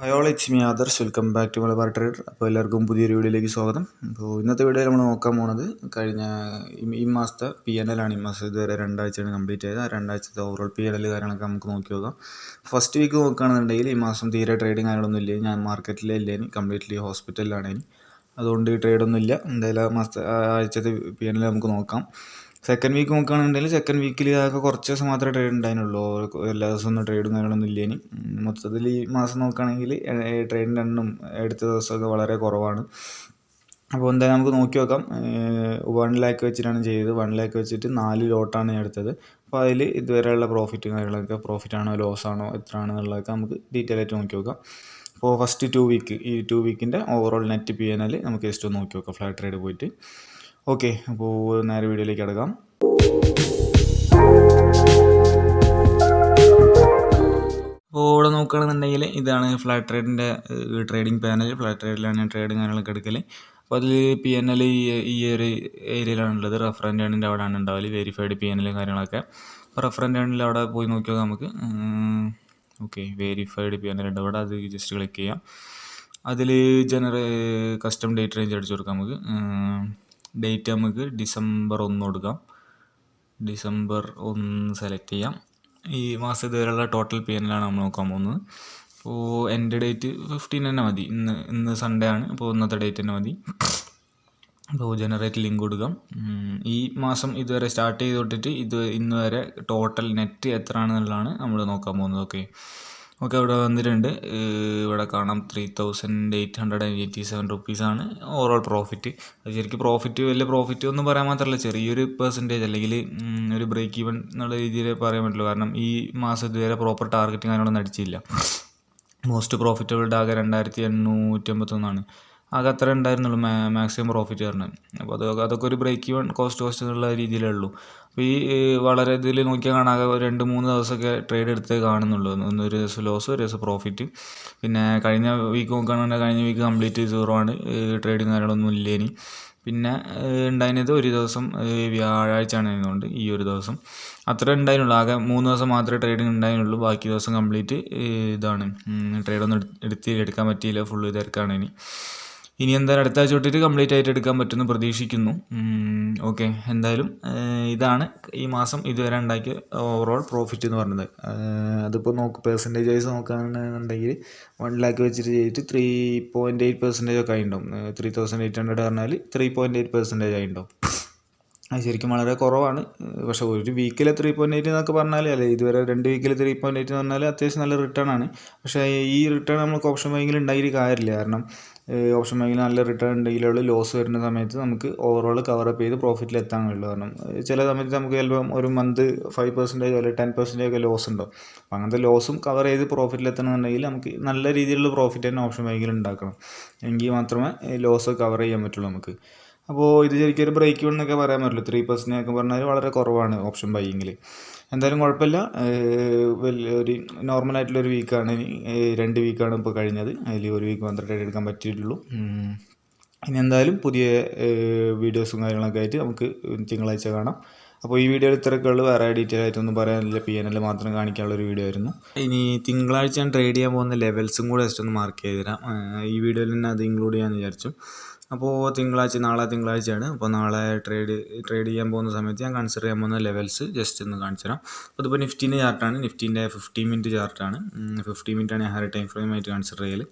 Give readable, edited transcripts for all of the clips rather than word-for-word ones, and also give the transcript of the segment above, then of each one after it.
Hi all, it's me Adarsh. Welcome back to Malabar trader. അപ്പോൾ എല്ലാവർക്കും പുതിയൊരു വീഡിയോയിലേക്ക് സ്വാഗതം. അപ്പോൾ ഇന്നത്തെ വീഡിയോയിൽ നമ്മൾ നോക്കാൻ പോകുന്നത് കഴിഞ്ഞ ഈ മാസത്തെ PNL ആണ്. ഈ മാസം ഇതുവരെ രണ്ടാഴ്ചയാണ് കംപ്ലീറ്റ് ചെയ്തത്. ആ രണ്ടാഴ്ചത്തെ ഓവറോൾ PNL കാര്യങ്ങളൊക്കെ നമുക്ക് നോക്കി നോക്കാം. ഫസ്റ്റ് വീക്ക് നോക്കുകയാണെന്നുണ്ടെങ്കിൽ ഈ മാസം തീരെ ട്രേഡിങ് കാര്യങ്ങളൊന്നും ഇല്ല. ഞാൻ മാർക്കറ്റിലേ ഇല്ലേനി, കംപ്ലീറ്റ്ലി ഹോസ്പിറ്റലിലാണ് ഇനി. അതുകൊണ്ട് ട്രേഡൊന്നും ഇല്ല. എന്തായാലും ആ മാസത്തെ ആഴ്ചത്തെ PNL നമുക്ക് നോക്കാം. സെക്കൻഡ് വീക്ക് നോക്കുകയാണെന്നുണ്ടെങ്കിൽ സെക്കൻഡ് വീക്കിൽ ആകെ കുറച്ച് ദിവസം മാത്രമേ ട്രേഡ് ഉണ്ടായിരുന്നുള്ളൂ. എല്ലാ ദിവസവും ഒന്നും ട്രേഡും കാര്യങ്ങളൊന്നും ഇല്ലേനി. മൊത്തത്തിൽ ഈ മാസം നോക്കുകയാണെങ്കിൽ ട്രേഡിൻ്റെ എണ്ണം എടുത്ത ദിവസമൊക്കെ വളരെ കുറവാണ്. അപ്പോൾ എന്തായാലും നമുക്ക് നോക്കി നോക്കാം. 1 lakh വെച്ചിട്ടാണ് ചെയ്തത്. 1 lakh വെച്ചിട്ട് 4 ലോട്ടാണ് ഞാൻ എടുത്തത്. അപ്പോൾ അതിൽ ഇതുവരെയുള്ള പ്രോഫിറ്റും കാര്യങ്ങളൊക്കെ, പ്രോഫിറ്റാണോ ലോസ് ആണോ എത്രയാണെന്നുള്ളതൊക്കെ നമുക്ക് ഡീറ്റെയിൽ ആയിട്ട് നോക്കി നോക്കാം. അപ്പോൾ ഫസ്റ്റ് 2 വീക്ക്, ഈ 2 വീക്കിൻ്റെ ഓവറോൾ നെറ്റ് PNL നമുക്ക് ജസ്റ്റ് ഒന്ന് നോക്കി നോക്കാം ഫ്ലാറ്റ് ട്രേഡ് പോയിട്ട്. ഓക്കെ, അപ്പോൾ നേരെ വീഡിയോയിലേക്ക് കിടക്കാം. അപ്പോൾ ഇവിടെ നോക്കുകയാണെന്നുണ്ടെങ്കിൽ ഇതാണ് ഫ്ലാറ്റ് ട്രേഡിൻ്റെ ട്രേഡിംഗ് പാനൽ. ഫ്ലാറ്റ് ട്രേഡിലാണ് ഞാൻ ട്രേഡിങ് കാര്യങ്ങളൊക്കെ എടുക്കൽ. അപ്പോൾ അതിൽ PNL ഈ ഒരു ഏരിയയിലാണുള്ളത്. റെഫറൻറ്റ് ഏണിൻ്റെ അവിടെയാണ് ഉണ്ടാവല് വെരിഫൈഡ് PNL കാര്യങ്ങളൊക്കെ. അപ്പോൾ റെഫറൻറ്റ് ഏണിൽ അവിടെ പോയി നോക്കിയാൽ നമുക്ക് ഓക്കെ വെരിഫൈഡ് PNL ഉണ്ട് അവിടെ. അത് ജസ്റ്റ് ക്ലിക്ക് ചെയ്യാം. അതിൽ കസ്റ്റം ഡേറ്റ് റേഞ്ച് അടിച്ചു കൊടുക്കാം. നമുക്ക് ഡേറ്റ് നമുക്ക് December 1 കൊടുക്കാം. December 1 സെലക്ട് ചെയ്യാം. ഈ മാസം ഇതുവരെയുള്ള ടോട്ടൽ PNL ആണ് നമ്മൾ നോക്കാൻ പോകുന്നത്. അപ്പോൾ എൻ്റെ ഡേറ്റ് 15 തന്നെ മതി. ഇന്ന് സൺഡേ ആണ്. അപ്പോൾ ഇന്നത്തെ ഡേറ്റ് തന്നെ മതി. അപ്പോൾ ജനറേറ്റ് ലിങ്ക് കൊടുക്കാം. ഈ മാസം ഇതുവരെ സ്റ്റാർട്ട് ചെയ്ത് തൊട്ടിട്ട് ഇന്ന് വരെ ടോട്ടൽ നെറ്റ് എത്ര ആണെന്നുള്ളതാണ് നമ്മൾ നോക്കാൻ പോകുന്നത്. ഓക്കെ, ഇവിടെ വന്നിട്ടുണ്ട്. ഇവിടെ കാണാം 3887 റുപ്പീസാണ് ഓവറോൾ പ്രോഫിറ്റ്. അത് ശരിക്കും വലിയ പ്രോഫിറ്റ് ഒന്നും പറയാൻ മാത്രമല്ല, ചെറിയൊരു പെർസെൻറ്റേജ് അല്ലെങ്കിൽ ഒരു ബ്രേക്ക് ഈവൻ എന്നുള്ള രീതിയിൽ പറയാൻ പറ്റുള്ളൂ. കാരണം ഈ മാസം ഇതുവരെ പ്രോപ്പർ ടാർഗറ്റിങ് കാര്യങ്ങളൊന്നും അടിച്ചില്ല. മോസ്റ്റ് പ്രോഫിറ്റബിൾ ആകെ 2851 ആകെ അത്ര ഉണ്ടായിരുന്നുള്ളൂ മാക്സിമം പ്രോഫിറ്റ് പറഞ്ഞത്. അപ്പോൾ അതൊക്കെ ഒരു ബ്രേക്ക് ഈവൻ കോസ്റ്റ് എന്നുള്ള രീതിയിലേ ഉള്ളൂ. അപ്പോൾ ഈ വളരെ ഇതിൽ നോക്കിയാൽ കാണാതെ 2-3 ദിവസമൊക്കെ ട്രേഡ് എടുത്തേ കാണുന്നുള്ളൂ. ഒരു ദിവസം ലോസ്, ഒരു ദിവസം പ്രോഫിറ്റ്. പിന്നെ കഴിഞ്ഞ വീക്ക് നോക്കുകയാണെങ്കിൽ കഴിഞ്ഞ വീക്ക് കംപ്ലീറ്റ് 0 ആണ്. ട്രേഡിങ് കാര്യങ്ങളൊന്നും ഇല്ലേനി. പിന്നെ ഉണ്ടായിരുന്നത് ഒരു ദിവസം വ്യാഴാഴ്ച ആണ് ആയതുകൊണ്ട് ഈ ഒരു ദിവസം അത്ര ഉണ്ടായിരുന്നുള്ളൂ. ആകെ 3 ദിവസം മാത്രമേ ട്രേഡിങ് ഉണ്ടായിരുന്നുള്ളൂ. ബാക്കി ദിവസം കംപ്ലീറ്റ് ഇതാണ്, ട്രേഡൊന്നും എടുക്കാൻ പറ്റിയില്ല. ഫുള്ള് തിരക്കാണ്. ഇനി എന്തായാലും അടുത്ത ആഴ്ച തൊട്ടിട്ട് കംപ്ലീറ്റ് ആയിട്ട് എടുക്കാൻ പറ്റുമെന്ന് പ്രതീക്ഷിക്കുന്നു. ഓക്കെ, എന്തായാലും ഇതാണ് ഈ മാസം ഇതുവരെ ഉണ്ടാക്കിയ ഓവറോൾ പ്രോഫിറ്റ് എന്ന് പറയുന്നത്. അതിപ്പോൾ പെർസെൻറ്റേജ് വൈസ് നോക്കുകയാണെന്നുണ്ടെങ്കിൽ 1 lakh വെച്ചിട്ട് ചെയ്തിട്ട് 3.8% ഒക്കെ ആയിട്ടുണ്ടാവും. 3800 പറഞ്ഞാൽ 3.8% ആയിട്ടുണ്ടാവും. അത് ശരിക്കും വളരെ കുറവാണ്. പക്ഷേ ഒരു വീക്കിൽ 3.8 എന്നൊക്കെ പറഞ്ഞാൽ, അല്ലെ ഇതുവരെ 2 വീക്കിൽ 3.8 എന്ന് പറഞ്ഞാൽ അത്യാവശ്യം നല്ല റിട്ടേൺ ആണ്. പക്ഷേ ഈ റിട്ടേൺ നമുക്ക് ഓപ്ഷൻ ബാങ്കിൽ ഉണ്ടായിട്ട് കാര്യമില്ല. കാരണം ഓപ്ഷൻ ബാങ്കിൽ നല്ല റിട്ടേൺ ഉണ്ടെങ്കിലുള്ള ലോസ് വരുന്ന സമയത്ത് നമുക്ക് ഓവറോൾ കവറപ്പ് ചെയ്ത് പ്രോഫിറ്റിൽ എത്താൻ കഴിയുള്ളൂ. കാരണം ചില സമയത്ത് നമുക്ക് ചിലപ്പം ഒരു മന്ത് 5% അല്ലെങ്കിൽ 10% ഒക്കെ ലോസ് ഉണ്ടാവും. അപ്പം അങ്ങനത്തെ ലോസും കവർ ചെയ്ത് പ്രോഫിറ്റിൽ എത്തണമെന്നുണ്ടെങ്കിൽ നമുക്ക് നല്ല രീതിയിലുള്ള പ്രോഫിറ്റ് തന്നെ ഓപ്ഷൻ ബാങ്കിൽ ഉണ്ടാക്കണം. എങ്കിൽ മാത്രമേ ലോസ് കവർ ചെയ്യാൻ പറ്റുള്ളൂ നമുക്ക്. അപ്പോൾ ഇത് ശരിക്കും ഒരു ബ്രേക്ക് ഈവൻ എന്നൊക്കെ പറയാൻ പറ്റുള്ളൂ. 3% ഒക്കെ പറഞ്ഞാൽ വളരെ കുറവാണ് ഓപ്ഷൻ ബൈയിങ്ങിൽ. എന്തായാലും കുഴപ്പമില്ല. ഒരു നോർമലായിട്ടുള്ളൊരു വീക്കാണ്. 2 വീക്കാണ് ഇപ്പോൾ കഴിഞ്ഞത്. അതിൽ ഒരു വീക്ക് മാത്രമേ ട്രേഡ് എടുക്കാൻ പറ്റിയിട്ടുള്ളൂ. ഇനി എന്തായാലും പുതിയ വീഡിയോസും കാര്യങ്ങളൊക്കെ ആയിട്ട് നമുക്ക് തിങ്കളാഴ്ച കാണാം. അപ്പോൾ ഈ വീഡിയോയിൽ ഇത്രയൊക്കെ ഉള്ളൂ. വേറെ ഡീറ്റെയിൽ ആയിട്ടൊന്നും പറയാനില്ല. PNL മാത്രം കാണിക്കാനുള്ള ഒരു വീഡിയോ ആയിരുന്നു. ഇനി തിങ്കളാഴ്ച ഞാൻ ട്രേഡ് ചെയ്യാൻ പോകുന്ന ലെവൽസും കൂടെ ജസ്റ്റ് ഒന്ന് മാർക്ക് ചെയ്ത് തരാം. ഈ വീഡിയോയിൽ തന്നെ അത് ഇൻക്ലൂഡ് ചെയ്യാമെന്ന് വിചാരിച്ചു. അപ്പോൾ നാളെ തിങ്കളാഴ്ചയാണ്. അപ്പോൾ നാളെ ട്രേഡ് ചെയ്യാൻ പോകുന്ന സമയത്ത് ഞാൻ കൺസിഡർ ചെയ്യാൻ പോകുന്ന ലെവൽസ് ജസ്റ്റ് ഒന്ന് കാണിച്ചു തരാം. അപ്പോൾ ഇതിപ്പോൾ നിഫ്റ്റീൻ്റെ ചാർട്ടാണ്. നിഫ്റ്റീൻ്റെ 15 മിനിറ്റ് ചാർട്ടാണ്. 15 മിനിറ്റാണ് ഹയർ ടൈം ഫ്രെയിം ആയിട്ട് കൺസിഡർ ചെയ്യൽ.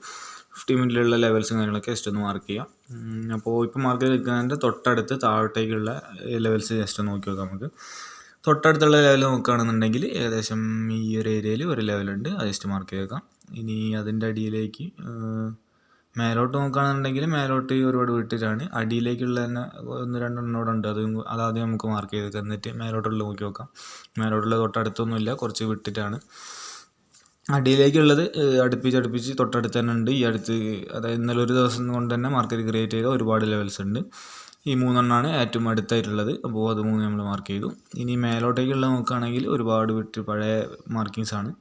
15 മിനിറ്റിലുള്ള ലെവൽസും കാര്യങ്ങളൊക്കെ ജസ്റ്റ് ഒന്ന് മാർക്ക് ചെയ്യാം. അപ്പോൾ ഇപ്പോൾ മാർക്ക് ചെയ്ത് നിൽക്കുന്നതിൻ്റെ തൊട്ടടുത്ത് താഴോട്ടേക്കുള്ള ലെവൽസ് ജസ്റ്റ് നോക്കി നോക്കാം. നമുക്ക് തൊട്ടടുത്തുള്ള ലെവൽ നോക്കുകയാണെന്നുണ്ടെങ്കിൽ ഏകദേശം ഈ ഒരു ഏരിയയിൽ ഒരു ലെവലുണ്ട്. അത് ജസ്റ്റ് മാർക്ക് ചെയ്തേക്കാം. ഇനി അതിൻ്റെ അടിയിലേക്ക് മേലോട്ട് നോക്കുകയാണെന്നുണ്ടെങ്കിൽ മേലോട്ട് ഒരുപാട് വിട്ടിട്ടാണ്. അടിയിലേക്കുള്ള തന്നെ 1-2 ഉണ്ട്. അതാദ്യം നമുക്ക് മാർക്ക് ചെയ്ത് എന്നിട്ട് മേലോട്ടുള്ള നോക്കി നോക്കാം. മേലോട്ടുള്ള തൊട്ടടുത്തൊന്നുമില്ല, കുറച്ച് വിട്ടിട്ടാണ്. അടിയിലേക്കുള്ളത് അടുപ്പിച്ച് തൊട്ടടുത്ത് തന്നെ ഉണ്ട്. ഈ അടുത്ത്, അതായത് ഇന്നലെ ഒരു ദിവസം കൊണ്ട് തന്നെ മാർക്കറ്റ് ക്രിയേറ്റ് ചെയ്ത ഒരുപാട് ലെവൽസ് ഉണ്ട്. ഈ 3 ഏറ്റവും അടുത്തായിട്ടുള്ളത്. അപ്പോൾ അത് 3 നമ്മൾ മാർക്ക് ചെയ്തു. ഇനി മേലോട്ടേക്കുള്ള നോക്കുകയാണെങ്കിൽ ഒരുപാട് വിട്ട് പഴയ മാർക്കിങ്സ് ആണ്.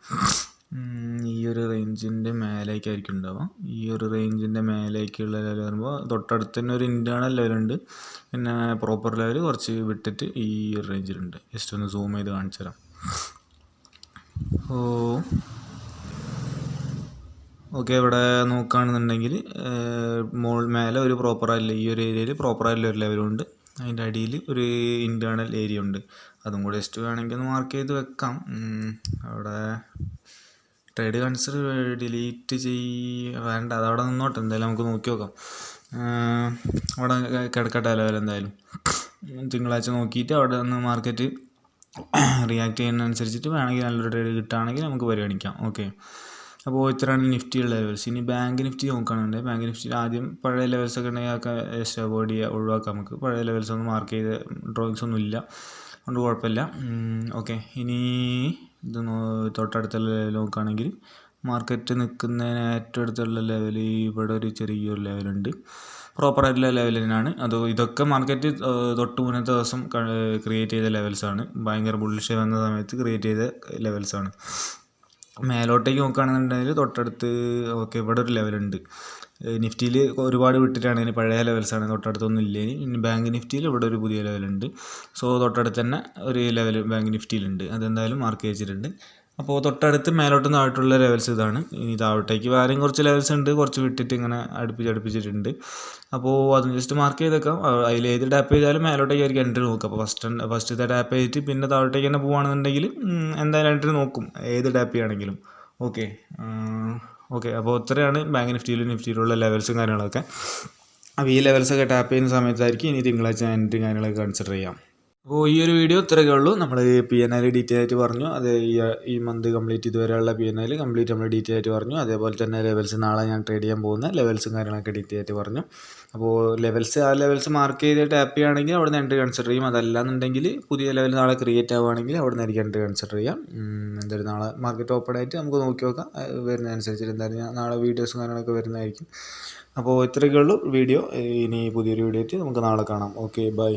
ഈ ഒരു റേഞ്ചിൻ്റെ മേലേക്കായിരിക്കും ഉണ്ടാവുക. ഈ ഒരു റേഞ്ചിൻ്റെ മേലേക്കുള്ള ലെവൽ വരുമ്പോൾ തൊട്ടടുത്ത് തന്നെ ഒരു ഇൻറ്റേർണൽ ലെവലുണ്ട്. പിന്നെ പ്രോപ്പർ ലെവൽ കുറച്ച് വിട്ടിട്ട് ഈ ഒരു റേഞ്ചിലുണ്ട്. ജസ്റ്റ് ഒന്ന് സൂം ചെയ്ത് കാണിച്ചു തരാം. ഓക്കെ, ഇവിടെ നോക്കുകയാണെന്നുണ്ടെങ്കിൽ മേലെ ഒരു പ്രോപ്പറായിട്ടുള്ള ഈ ഒരു ഏരിയയിൽ പ്രോപ്പറായിട്ടുള്ള ഒരു ലെവലുണ്ട്. അതിൻ്റെ അടിയിൽ ഒരു ഇൻറ്റേർണൽ ഏരിയ ഉണ്ട്. അതും കൂടെ ജസ്റ്റ് വേണമെങ്കിൽ ഒന്ന് മാർക്ക് ചെയ്ത് വെക്കാം. അവിടെ ട്രേഡ് കൺസിഡർ ഡിലീറ്റ് വേണ്ട, അതവിടെ നിന്നോട്ടെ. എന്തായാലും നമുക്ക് നോക്കി നോക്കാം. അവിടെ കിടക്കട്ടെ ലെവൽ. എന്തായാലും തിങ്കളാഴ്ച നോക്കിയിട്ട് അവിടെ നിന്ന് മാർക്കറ്റ് റിയാക്ട് ചെയ്യുന്നതനുസരിച്ചിട്ട് വേണമെങ്കിൽ നല്ലൊരു ട്രേഡ് കിട്ടുകയാണെങ്കിൽ നമുക്ക് പരിഗണിക്കാം. ഓക്കെ, അപ്പോൾ ഇത്രയാണ് നിഫ്റ്റിയുള്ള ലെവൽസ്. ഇനി ബാങ്ക് നിഫ്റ്റി നോക്കുകയാണെന്നുണ്ടെങ്കിൽ ബാങ്ക് നിഫ്റ്റിയിൽ ആദ്യം പഴയ ലെവൽസൊക്കെ ഉണ്ടെങ്കിൽ അതൊക്കെ ജസ്റ്റ് അവോയ്ഡ് ചെയ്യുക, ഒഴിവാക്കാം. നമുക്ക് പഴയ ലെവൽസ് ഒന്നും മാർക്ക് ചെയ്ത് ഡ്രോയിങ്സ് ഒന്നും ഇല്ല, അതുകൊണ്ട് കുഴപ്പമില്ല. ഓക്കെ, ഇനി ഇത് തൊട്ടടുത്ത ലെവൽ നോക്കുകയാണെങ്കിൽ മാർക്കറ്റ് നിൽക്കുന്നതിന് ഏറ്റവും അടുത്തുള്ള ലെവൽ ഇവിടെ ഒരു ചെറിയൊരു ലെവലുണ്ട്. പ്രോപ്പറായിട്ടുള്ള ലെവൽ തന്നെയാണ് അത്. ഇതൊക്കെ മാർക്കറ്റ് തൊട്ട് മുന്നത്തെ ദിവസം ക്രിയേറ്റ് ചെയ്ത ലെവൽസാണ്. ഭയങ്കര ബുള്ളിഷ് വന്ന സമയത്ത് ക്രിയേറ്റ് ചെയ്ത ലെവൽസാണ്. മേലോട്ടേക്ക് നോക്കുകയാണെന്നുണ്ടെങ്കിൽ തൊട്ടടുത്ത് ഓക്കെ ഇവിടെ ഒരു ലെവലുണ്ട്. നിഫ്റ്റിയിൽ ഒരുപാട് വിട്ടിട്ടാണെങ്കിൽ പഴയ ലെവൽസാണ്, തൊട്ടടുത്തൊന്നും ഇല്ലേ. ഇനി ബാങ്ക് നിഫ്റ്റിയിൽ ഇവിടെ ഒരു പുതിയ ലെവലുണ്ട്. സോ തൊട്ടടുത്ത് തന്നെ ഒരു ലെവൽ ബാങ്ക് നിഫ്റ്റിയിലുണ്ട്, അതെന്തായാലും മാർക്ക് ചെയ്തിട്ടുണ്ട്. അപ്പോൾ തൊട്ടടുത്ത് മേലോട്ടും താഴോട്ടുള്ള ലെവൽസ് ഇതാണ്. ഇനി താഴോട്ടേക്ക് വേറെയും കുറച്ച് ലെവൽസ് ഉണ്ട്, കുറച്ച് വിട്ടിട്ട് ഇങ്ങനെ അടുപ്പിച്ചിട്ടുണ്ട്. അപ്പോൾ അത് ജസ്റ്റ് മാർക്ക് ചെയ്തേക്കാം. അതിൽ ഏത് ടാപ്പ് ചെയ്താലും മേലോട്ടേക്ക് ആയിരിക്കും എൻട്രി നോക്കുക. അപ്പോൾ ഫസ്റ്റത്തെ ടാപ്പ് ചെയ്തിട്ട് പിന്നെ താഴോട്ടേക്ക് തന്നെ പോവുകയാണെന്നുണ്ടെങ്കിൽ എന്തായാലും എൻട്രി നോക്കും, ഏത് ടാപ്പ് ചെയ്യുകയാണെങ്കിലും. ഓക്കെ, അപ്പോൾ ഇത്രയാണ് ബാങ്ക് നിഫ്റ്റിയിലുള്ള ലെവൽസും കാര്യങ്ങളൊക്കെ. അപ്പോൾ ഈ ലെവൽസൊക്കെ ടാപ്പ് ചെയ്യുന്ന സമയത്തായിരിക്കും ഇനി തിങ്കളാഴ്ച എൻട്രി കാര്യങ്ങളൊക്കെ കൺസിഡർ ചെയ്യാം. അപ്പോൾ ഈ ഒരു വീഡിയോ ഇത്രയൊക്കെ ഉള്ളൂ. നമ്മൾ PNL ഡീറ്റെയിൽ ആയിട്ട് പറഞ്ഞു. അത് ഈ മന്ത് കംപ്ലീറ്റ് ഇതുവരെയുള്ള PNL കംപ്ലീറ്റ് നമ്മൾ ഡീറ്റെയിൽ ആയിട്ട് പറഞ്ഞു. അതേപോലെ തന്നെ ലെവൽസ് നാളെ ഞാൻ ട്രേഡ് ചെയ്യാൻ പോകുന്ന ലെവൽസും കാര്യങ്ങളൊക്കെ ഡീറ്റെയിൽ ആയിട്ട് പറഞ്ഞു. അപ്പോൾ ആ ലെവൽസ് മാർക്ക് ചെയ്ത് ടാപ്പ് ചെയ്യുകയാണെങ്കിൽ അവിടെ നിന്ന് എൻട്രി കൺസിഡർ ചെയ്യും. അതല്ലാന്നുണ്ടെങ്കിൽ പുതിയ ലെവൽ നാളെ ക്രിയേറ്റ് ആവുകയാണെങ്കിൽ അവിടെ നിന്ന് എനിക്ക് എൻട്രി കൺസിഡർ ചെയ്യാം. എന്തായാലും നാളെ മാർക്കറ്റ് ഓപ്പൺ ആയിട്ട് നമുക്ക് നോക്കി നോക്കാം. വരുന്നതനുസരിച്ചിട്ട് എന്തായാലും ഞാൻ നാളെ വീഡിയോസും കാര്യങ്ങളൊക്കെ വരുന്നതായിരിക്കും. അപ്പോൾ ഇത്രയൊക്കെ ഉള്ളൂ വീഡിയോ. ഇനി പുതിയൊരു വീഡിയോ ആയിട്ട് നമുക്ക് നാളെ കാണാം. Okay, by.